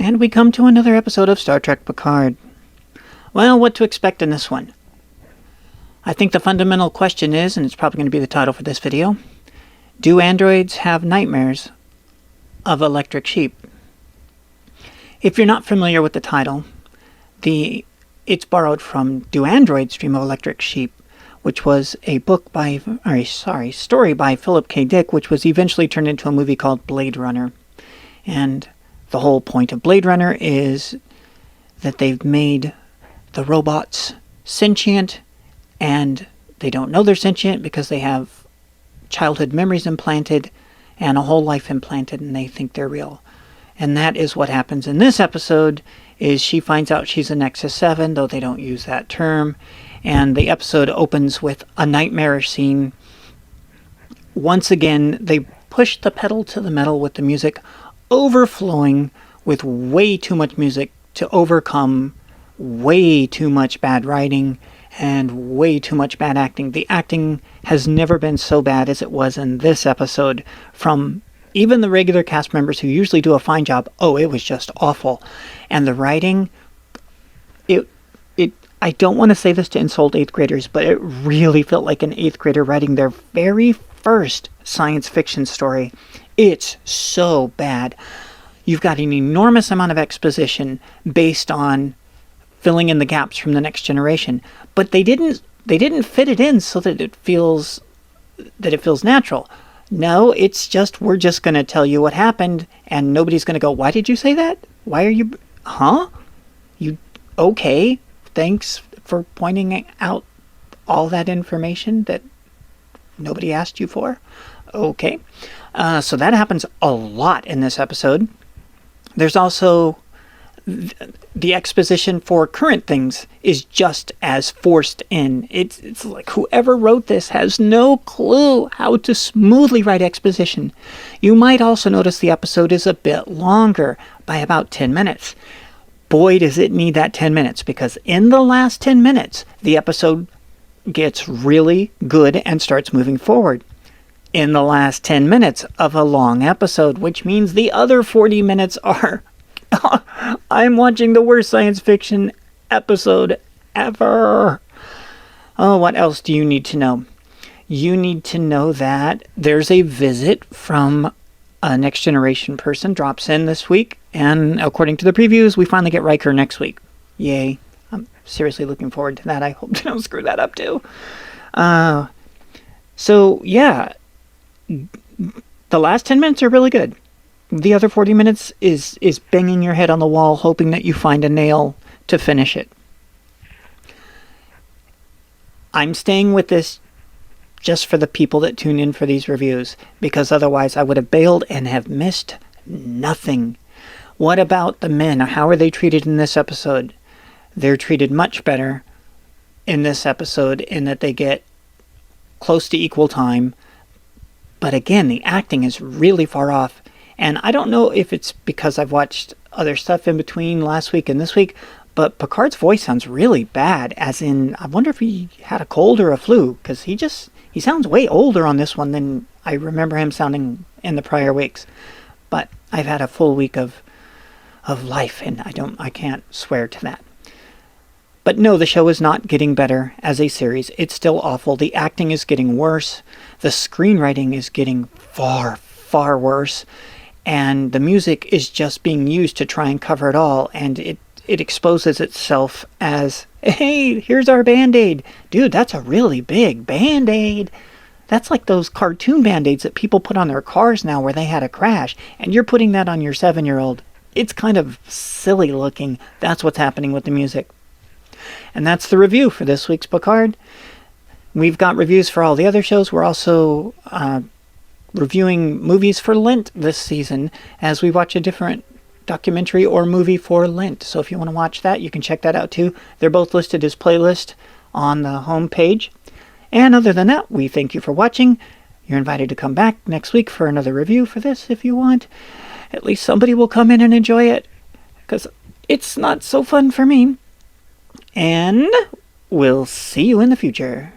And we come to another episode of Star Trek Picard. Well, what to expect in this one? I think the fundamental question is, and it's probably going to be the title for this video, do androids have nightmares of electric sheep? If you're not familiar with the title, it's borrowed from Do Androids Dream of Electric Sheep, which was a story by Philip K. Dick, which was eventually turned into a movie called Blade Runner. And the whole point of Blade Runner is that they've made the robots sentient, and they don't know they're sentient because they have childhood memories implanted and a whole life implanted, and they think they're real. And that is what happens in this episode, is she finds out she's a Nexus 7, though they don't use that term. And the episode opens with a nightmarish scene. Once again, they push the pedal to the metal with the music overflowing with way too much music to overcome way too much bad writing and way too much bad acting. The acting has never been so bad as it was in this episode from even the regular cast members who usually do a fine job. Oh, it was just awful. And the writing, I don't want to say this to insult 8th graders, but it really felt like an 8th grader writing their very first science fiction story. It's so bad. You've got an enormous amount of exposition based on filling in the gaps from the next generation, but they didn't fit it in so that it feels natural. No, it's just, we're just going to tell you what happened, and nobody's going to go, why did you say that? Why are you, okay, thanks for pointing out all that information that nobody asked you for. Okay. So that happens a lot in this episode. There's also the exposition for current things is just as forced in. It's like whoever wrote this has no clue how to smoothly write exposition. You might also notice the episode is a bit longer by about 10 minutes. Boy, does it need that 10 minutes, because in the last 10 minutes, the episode gets really good and starts moving forward. In the last 10 minutes of a long episode, which means the other 40 minutes are I'm watching the worst science fiction episode ever. Oh, what else do you need to know? You need to know that there's a visit from a Next Generation person drops in this week, and according to the previews, we finally get Riker next week. Yay. I'm seriously looking forward to that. I hope they don't screw that up too. So, yeah. The last 10 minutes are really good. The other 40 minutes is banging your head on the wall, hoping that you find a nail to finish it. I'm staying with this just for the people that tune in for these reviews, because otherwise I would have bailed and have missed nothing. What about the men? How are they treated in this episode? They're treated much better in this episode in that they get close to equal time. But again, the acting is really far off. And I don't know if it's because I've watched other stuff in between last week and this week, but Picard's voice sounds really bad, as in, I wonder if he had a cold or a flu, because he sounds way older on this one than I remember him sounding in the prior weeks. But I've had a full week of life, and I can't swear to that. But no, the show is not getting better as a series. It's still awful. The acting is getting worse. The screenwriting is getting far, far worse. And the music is just being used to try and cover it all. And it exposes itself as, hey, here's our Band-Aid. Dude, that's a really big Band-Aid. That's like those cartoon Band-Aids that people put on their cars now where they had a crash. And you're putting that on your 7-year-old. It's kind of silly looking. That's what's happening with the music. And that's the review for this week's Picard. We've got reviews for all the other shows. We're also reviewing movies for Lent this season as we watch a different documentary or movie for Lent. So if you want to watch that, you can check that out too. They're both listed as playlist on the home page. And other than that, we thank you for watching. You're invited to come back next week for another review for this if you want. At least somebody will come in and enjoy it, because it's not so fun for me. And we'll see you in the future.